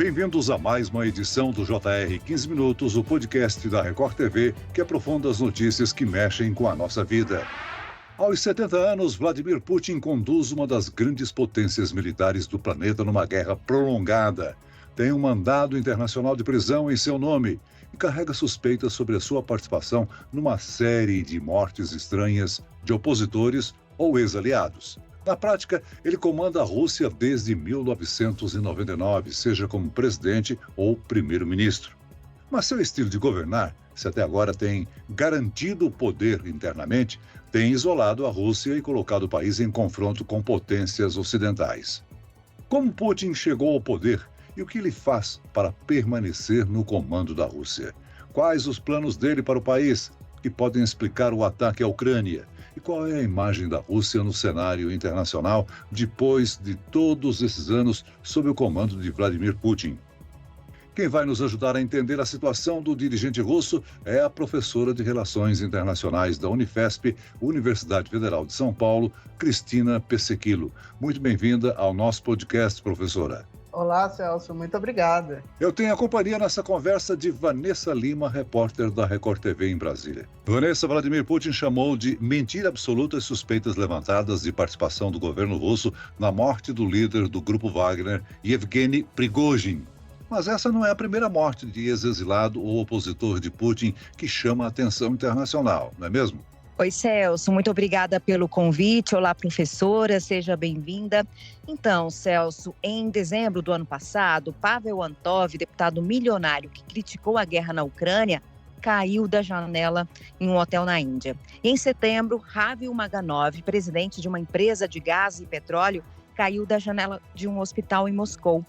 Bem-vindos a mais uma edição do JR 15 Minutos, o podcast da Record TV, que aprofunda as notícias que mexem com a nossa vida. Aos 70 anos, Vladimir Putin conduz uma das grandes potências militares do planeta numa guerra prolongada. Tem um mandado internacional de prisão em seu nome e carrega suspeitas sobre a sua participação numa série de mortes estranhas de opositores ou ex-aliados. Na prática, ele comanda a Rússia desde 1999, seja como presidente ou primeiro-ministro. Mas seu estilo de governar, se até agora tem garantido o poder internamente, tem isolado a Rússia e colocado o país em confronto com potências ocidentais. Como Putin chegou ao poder e o que ele faz para permanecer no comando da Rússia? Quais os planos dele para o país, que podem explicar o ataque à Ucrânia? E qual é a imagem da Rússia no cenário internacional depois de todos esses anos sob o comando de Vladimir Putin? Quem vai nos ajudar a entender a situação do dirigente russo é a professora de Relações Internacionais da Unifesp, Universidade Federal de São Paulo, Cristina Pessequilo. Muito bem-vinda ao nosso podcast, professora. Olá, Celso, muito obrigada. Eu tenho a companhia nessa conversa de Vanessa Lima, repórter da Record TV em Brasília. Vanessa, Vladimir Putin chamou de mentira absoluta as suspeitas levantadas de participação do governo russo na morte do líder do grupo Wagner, Yevgeny Prigozhin. Mas essa não é a primeira morte de ex-exilado ou opositor de Putin que chama a atenção internacional, não é mesmo? Oi, Celso, muito obrigada pelo convite. Olá, professora, seja bem-vinda. Então, Celso, em dezembro do ano passado, Pavel Antov, deputado milionário que criticou a guerra na Ucrânia, caiu da janela em um hotel na Índia. E em setembro, Ravi Maganov, presidente de uma empresa de gás e petróleo, caiu da janela de um hospital em Moscou.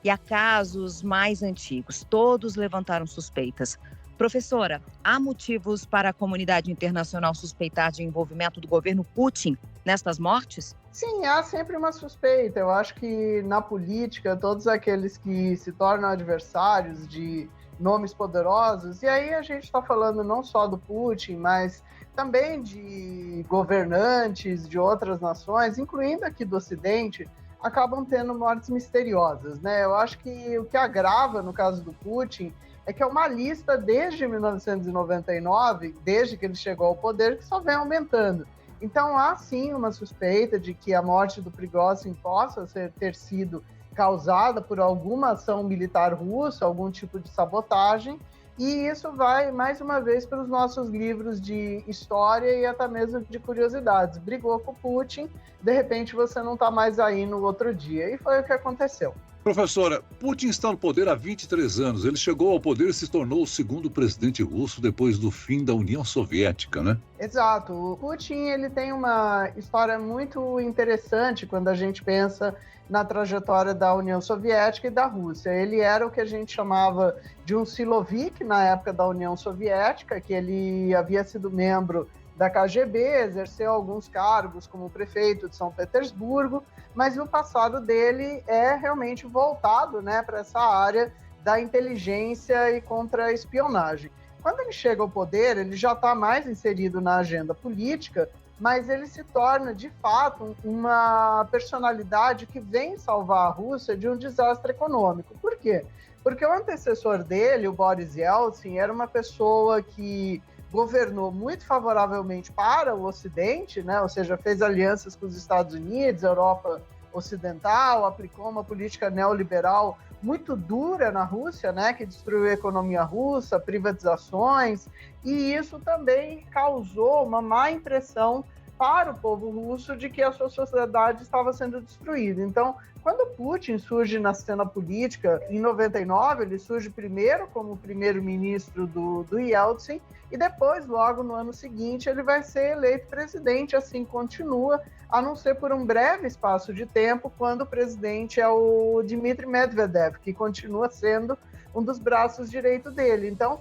E há casos mais antigos, todos levantaram suspeitas. Professora, há motivos para a comunidade internacional suspeitar de envolvimento do governo Putin nestas mortes? Sim, há sempre uma suspeita. Eu acho que na política, todos aqueles que se tornam adversários de nomes poderosos, e aí a gente está falando não só do Putin, mas também de governantes de outras nações, incluindo aqui do Ocidente, acabam tendo mortes misteriosas, né? Eu acho que o que agrava no caso do Putin é que é uma lista desde 1999, desde que ele chegou ao poder, que só vem aumentando. Então há sim uma suspeita de que a morte do Prigozhin possa ter sido causada por alguma ação militar russa, algum tipo de sabotagem, e isso vai, mais uma vez, para os nossos livros de história e até mesmo de curiosidades. Brigou com o Putin, de repente você não está mais aí no outro dia. E foi o que aconteceu. Professora, Putin está no poder há 23 anos. Ele chegou ao poder e se tornou o segundo presidente russo depois do fim da União Soviética, né? Exato. O Putin ele tem uma história muito interessante quando a gente pensa na trajetória da União Soviética e da Rússia. Ele era o que a gente chamava de um silovik na época da União Soviética, que ele havia sido membro da KGB, exerceu alguns cargos como prefeito de São Petersburgo, mas o passado dele é realmente voltado, né, para essa área da inteligência e contra-espionagem. Quando ele chega ao poder, ele já está mais inserido na agenda política, mas ele se torna, de fato, uma personalidade que vem salvar a Rússia de um desastre econômico. Por quê? Porque o antecessor dele, o Boris Yeltsin, era uma pessoa que governou muito favoravelmente para o Ocidente, né? Ou seja, fez alianças com os Estados Unidos, Europa Ocidental, aplicou uma política neoliberal muito dura na Rússia, né? Que destruiu a economia russa, privatizações, e isso também causou uma má impressão para o povo russo de que a sua sociedade estava sendo destruída. Então, quando Putin surge na cena política, em 99, ele surge primeiro como primeiro-ministro do Yeltsin, e depois, logo no ano seguinte, ele vai ser eleito presidente, assim continua, a não ser por um breve espaço de tempo, quando o presidente é o Dmitry Medvedev, que continua sendo um dos braços direitos dele. Então,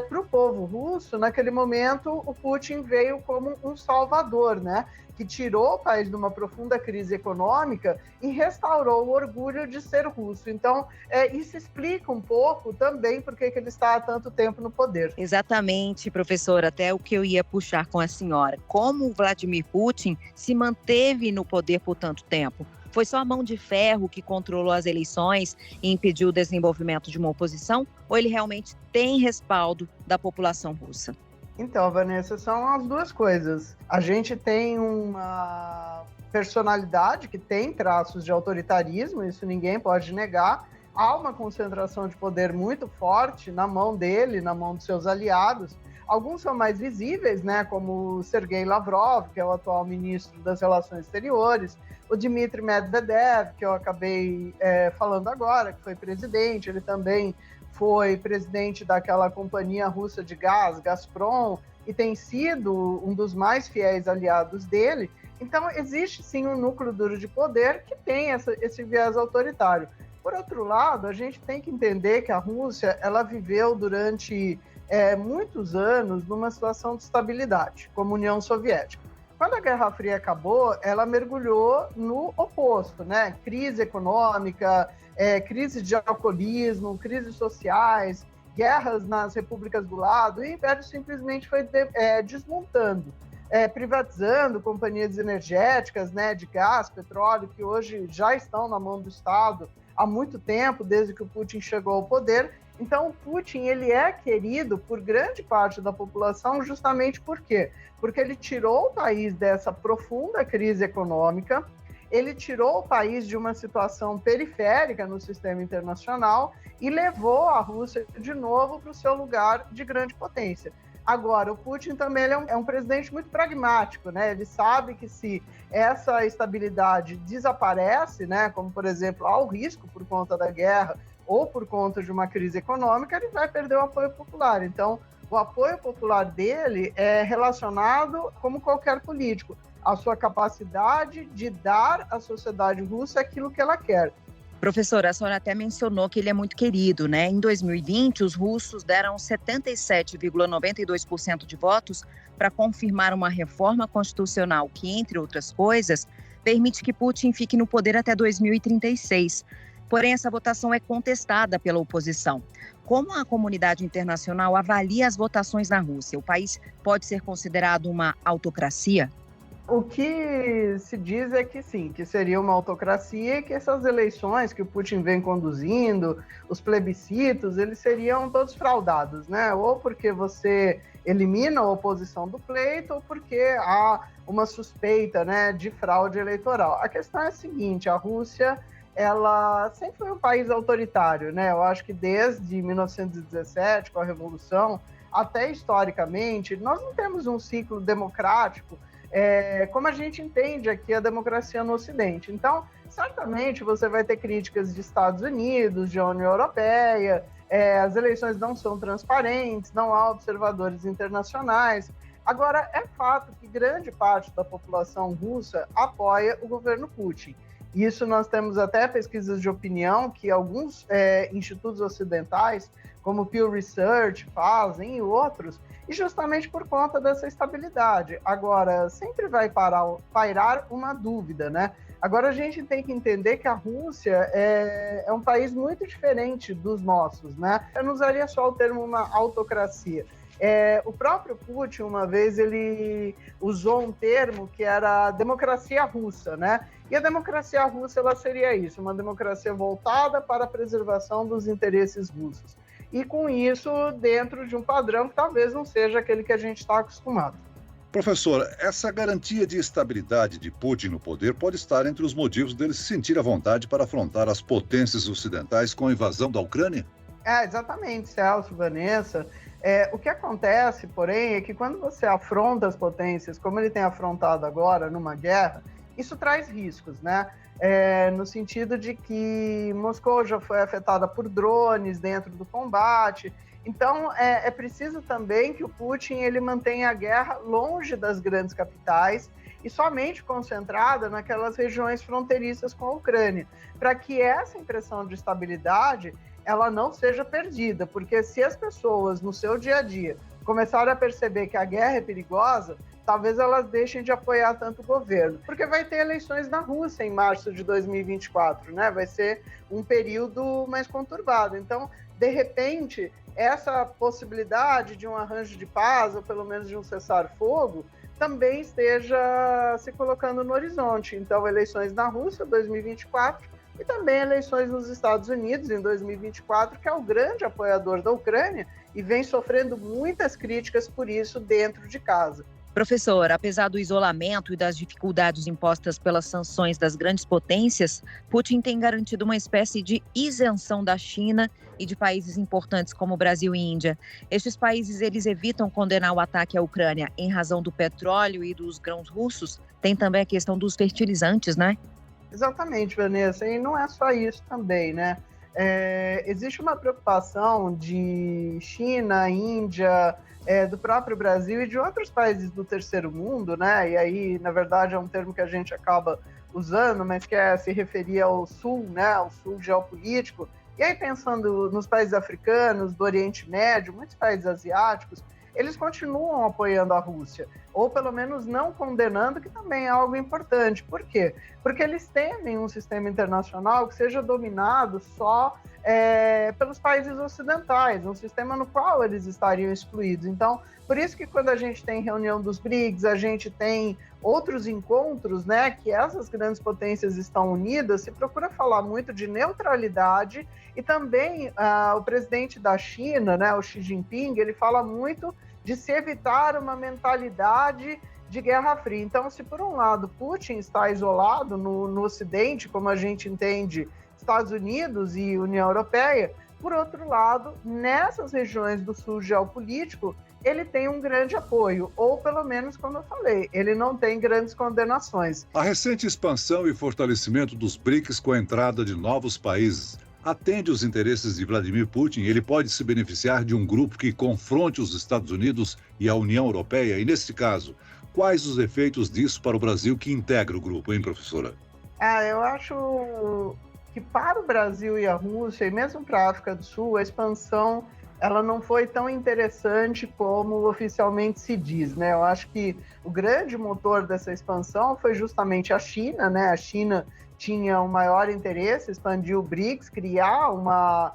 para o povo russo, naquele momento, o Putin veio como um salvador, né? Que tirou o país de uma profunda crise econômica e restaurou o orgulho de ser russo. Então, isso explica um pouco também por que ele está há tanto tempo no poder. Exatamente, professora, até o que eu ia puxar com a senhora. Como o Vladimir Putin se manteve no poder por tanto tempo? Foi só a mão de ferro que controlou as eleições e impediu o desenvolvimento de uma oposição? Ou ele realmente tem respaldo da população russa? Então, Vanessa, são as duas coisas. A gente tem uma personalidade que tem traços de autoritarismo, isso ninguém pode negar. Há uma concentração de poder muito forte na mão dele, na mão dos seus aliados. Alguns são mais visíveis, né, como o Sergei Lavrov, que é o atual ministro das Relações Exteriores, o Dmitry Medvedev, que eu acabei falando agora, que foi presidente, ele também foi presidente daquela companhia russa de gás, Gazprom, e tem sido um dos mais fiéis aliados dele. Então, existe sim um núcleo duro de poder que tem esse viés autoritário. Por outro lado, a gente tem que entender que a Rússia ela viveu durante muitos anos numa situação de estabilidade, como União Soviética. Quando a Guerra Fria acabou, ela mergulhou no oposto, né? Crise econômica, crise de alcoolismo, crises sociais, guerras nas repúblicas do lado, e o Império simplesmente foi desmontando, privatizando companhias energéticas, né, de gás, petróleo, que hoje já estão na mão do Estado há muito tempo, desde que o Putin chegou ao poder. Então, o Putin ele é querido por grande parte da população justamente por quê? Porque ele tirou o país dessa profunda crise econômica, ele tirou o país de uma situação periférica no sistema internacional e levou a Rússia de novo para o seu lugar de grande potência. Agora, o Putin também é um presidente muito pragmático, né? Ele sabe que se essa estabilidade desaparece, né, como, por exemplo, há o risco por conta da guerra ou por conta de uma crise econômica, ele vai perder o apoio popular. Então, o apoio popular dele é relacionado, como qualquer político, à sua capacidade de dar à sociedade russa aquilo que ela quer. Professora, a senhora até mencionou que ele é muito querido, né? Em 2020, os russos deram 77,92% de votos para confirmar uma reforma constitucional que, entre outras coisas, permite que Putin fique no poder até 2036. Porém, essa votação é contestada pela oposição. Como a comunidade internacional avalia as votações na Rússia? O país pode ser considerado uma autocracia? O que se diz é que sim, que seria uma autocracia e que essas eleições que o Putin vem conduzindo, os plebiscitos, eles seriam todos fraudados, né? Ou porque você elimina a oposição do pleito, ou porque há uma suspeita, né, de fraude eleitoral. A questão é a seguinte, a Rússia, ela sempre foi um país autoritário, né? Eu acho que desde 1917, com a Revolução, até historicamente, nós não temos um ciclo democrático como a gente entende aqui a democracia no Ocidente. Então, certamente você vai ter críticas de Estados Unidos, de União Europeia, as eleições não são transparentes, não há observadores internacionais. Agora, é fato que grande parte da população russa apoia o governo Putin. Isso nós temos até pesquisas de opinião que alguns institutos ocidentais, como o Pew Research, fazem e outros, e justamente por conta dessa estabilidade. Agora, sempre vai pairar uma dúvida, né? Agora, a gente tem que entender que a Rússia é um país muito diferente dos nossos, né? Eu não usaria só o termo uma autocracia. O próprio Putin, uma vez, ele usou um termo que era democracia russa, né? E a democracia russa, ela seria isso, uma democracia voltada para a preservação dos interesses russos. E com isso, dentro de um padrão que talvez não seja aquele que a gente está acostumado. Professor, essa garantia de estabilidade de Putin no poder pode estar entre os motivos dele se sentir à vontade para afrontar as potências ocidentais com a invasão da Ucrânia? Exatamente, Celso, Vanessa. O que acontece, porém, é que quando você afronta as potências, como ele tem afrontado agora numa guerra, isso traz riscos, né? No sentido de que Moscou já foi afetada por drones dentro do combate. Então, é preciso também que o Putin ele mantenha a guerra longe das grandes capitais e somente concentrada naquelas regiões fronteiriças com a Ucrânia, para que essa impressão de estabilidade ela não seja perdida, porque se as pessoas no seu dia a dia começarem a perceber que a guerra é perigosa, talvez elas deixem de apoiar tanto o governo, porque vai ter eleições na Rússia em março de 2024, né? Vai ser um período mais conturbado. Então, de repente, essa possibilidade de um arranjo de paz, ou pelo menos de um cessar-fogo, também esteja se colocando no horizonte. Então, eleições na Rússia, 2024, e também eleições nos Estados Unidos, em 2024, que é o grande apoiador da Ucrânia e vem sofrendo muitas críticas por isso dentro de casa. Professor, apesar do isolamento e das dificuldades impostas pelas sanções das grandes potências, Putin tem garantido uma espécie de isenção da China e de países importantes como Brasil e Índia. Estes países, eles evitam condenar o ataque à Ucrânia em razão do petróleo e dos grãos russos. Tem também a questão dos fertilizantes, né? Exatamente, Vanessa, e não é só isso também, né? Existe uma preocupação de China, Índia, do próprio Brasil e de outros países do terceiro mundo, né? E aí, na verdade, é um termo que a gente acaba usando, mas que se referir ao sul, né? Ao sul geopolítico. E aí, pensando nos países africanos, do Oriente Médio, muitos países asiáticos, eles continuam apoiando a Rússia, ou pelo menos não condenando, que também é algo importante. Por quê? Porque eles temem um sistema internacional que seja dominado só pelos países ocidentais, um sistema no qual eles estariam excluídos. Então, por isso que quando a gente tem reunião dos BRICS, a gente tem outros encontros, né, que essas grandes potências estão unidas, se procura falar muito de neutralidade e também o presidente da China, né, o Xi Jinping, ele fala muito de se evitar uma mentalidade de Guerra Fria. Então, se por um lado Putin está isolado no Ocidente, como a gente entende Estados Unidos e União Europeia, por outro lado, nessas regiões do sul geopolítico, ele tem um grande apoio, ou pelo menos, como eu falei, ele não tem grandes condenações. A recente expansão e fortalecimento dos BRICS com a entrada de novos países atende os interesses de Vladimir Putin. Ele pode se beneficiar de um grupo que confronte os Estados Unidos e a União Europeia? E, nesse caso, quais os efeitos disso para o Brasil que integra o grupo, hein, professora? Eu acho que para o Brasil e a Rússia, e mesmo para a África do Sul, a expansão ela não foi tão interessante como oficialmente se diz, né? Eu acho que o grande motor dessa expansão foi justamente a China, né? A China tinha um maior interesse, expandir o BRICS, criar uma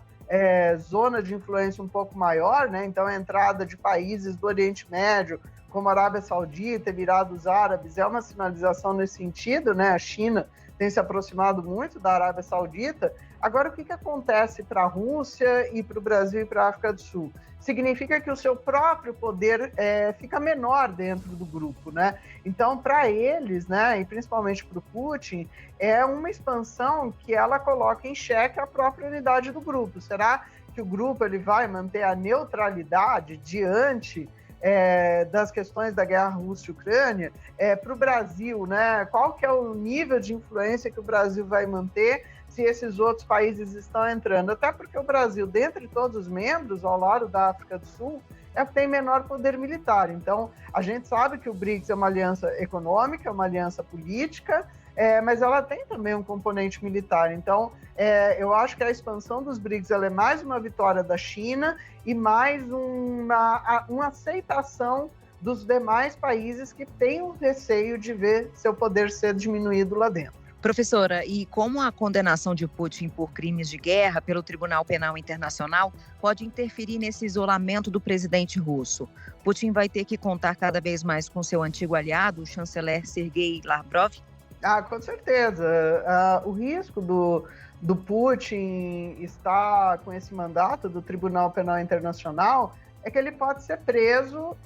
zona de influência um pouco maior, né? Então a entrada de países do Oriente Médio, como a Arábia Saudita, Emirados Árabes, é uma sinalização nesse sentido, né? A China tem se aproximado muito da Arábia Saudita. Agora, o que acontece para a Rússia e para o Brasil e para a África do Sul? Significa que o seu próprio poder fica menor dentro do grupo, né? Então, para eles, né, e principalmente para o Putin, é uma expansão que ela coloca em xeque a própria unidade do grupo. Será que o grupo ele vai manter a neutralidade diante das questões da guerra Rússia-Ucrânia? Para o Brasil, né? Qual que é o nível de influência que o Brasil vai manter se esses outros países estão entrando? Até porque o Brasil, dentre todos os membros, ao lado da África do Sul, é o que tem menor poder militar. Então, a gente sabe que o BRICS é uma aliança econômica, é uma aliança política, mas ela tem também um componente militar. Então, eu acho que a expansão dos BRICS ela é mais uma vitória da China e mais uma aceitação dos demais países que têm o receio de ver seu poder ser diminuído lá dentro. Professora, e como a condenação de Putin por crimes de guerra pelo Tribunal Penal Internacional pode interferir nesse isolamento do presidente russo? Putin vai ter que contar cada vez mais com seu antigo aliado, o chanceler Sergei Lavrov? Com certeza. O risco do Putin estar com esse mandato do Tribunal Penal Internacional é que ele pode ser preso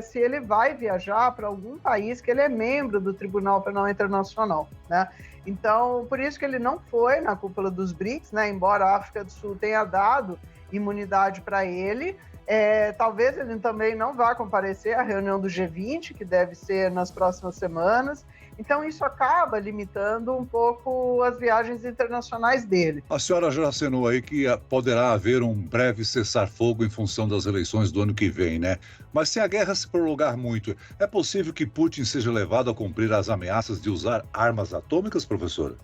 se ele vai viajar para algum país que ele é membro do Tribunal Penal Internacional, né? Então, por isso que ele não foi na cúpula dos BRICS, né? Embora a África do Sul tenha dado imunidade para ele, talvez ele também não vá comparecer à reunião do G20, que deve ser nas próximas semanas. Então, isso acaba limitando um pouco as viagens internacionais dele. A senhora já acenou aí que poderá haver um breve cessar-fogo em função das eleições do ano que vem, né? Mas se a guerra se prolongar muito, é possível que Putin seja levado a cumprir as ameaças de usar armas atômicas, professora?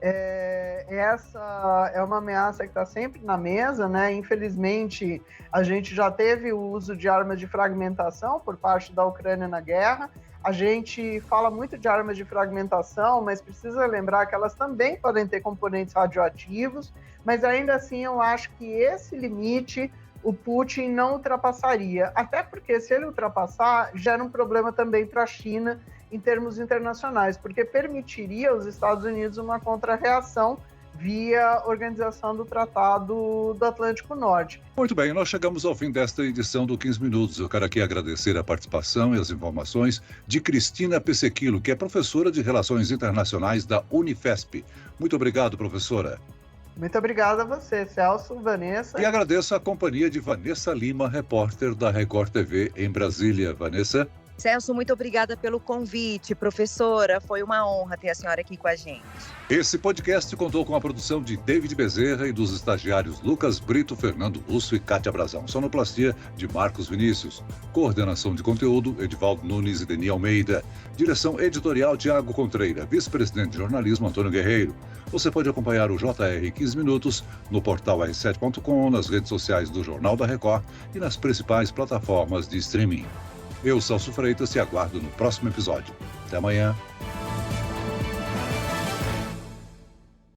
Essa é uma ameaça que está sempre na mesa, né? Infelizmente, a gente já teve o uso de armas de fragmentação por parte da Ucrânia na guerra. A gente fala muito de armas de fragmentação, mas precisa lembrar que elas também podem ter componentes radioativos, mas ainda assim eu acho que esse limite o Putin não ultrapassaria. Até porque, se ele ultrapassar, gera um problema também para a China em termos internacionais, porque permitiria aos Estados Unidos uma contra-reação via organização do Tratado do Atlântico Norte. Muito bem, nós chegamos ao fim desta edição do 15 Minutos. Eu quero aqui agradecer a participação e as informações de Cristina Pessequilo, que é professora de Relações Internacionais da Unifesp. Muito obrigado, professora. Muito obrigada a você, Celso, Vanessa. E agradeço a companhia de Vanessa Lima, repórter da Record TV em Brasília. Vanessa? Celso, muito obrigada pelo convite. Professora, foi uma honra ter a senhora aqui com a gente. Esse podcast contou com a produção de David Bezerra e dos estagiários Lucas Brito, Fernando Russo e Kátia Brazão. Sonoplastia de Marcos Vinícius. Coordenação de conteúdo, Edivaldo Nunes e Deni Almeida. Direção editorial, Tiago Contreira. Vice-presidente de jornalismo, Antônio Guerreiro. Você pode acompanhar o JR 15 Minutos no portal r7.com, nas redes sociais do Jornal da Record e nas principais plataformas de streaming. Eu, Celso Freitas, te aguardo no próximo episódio. Até amanhã.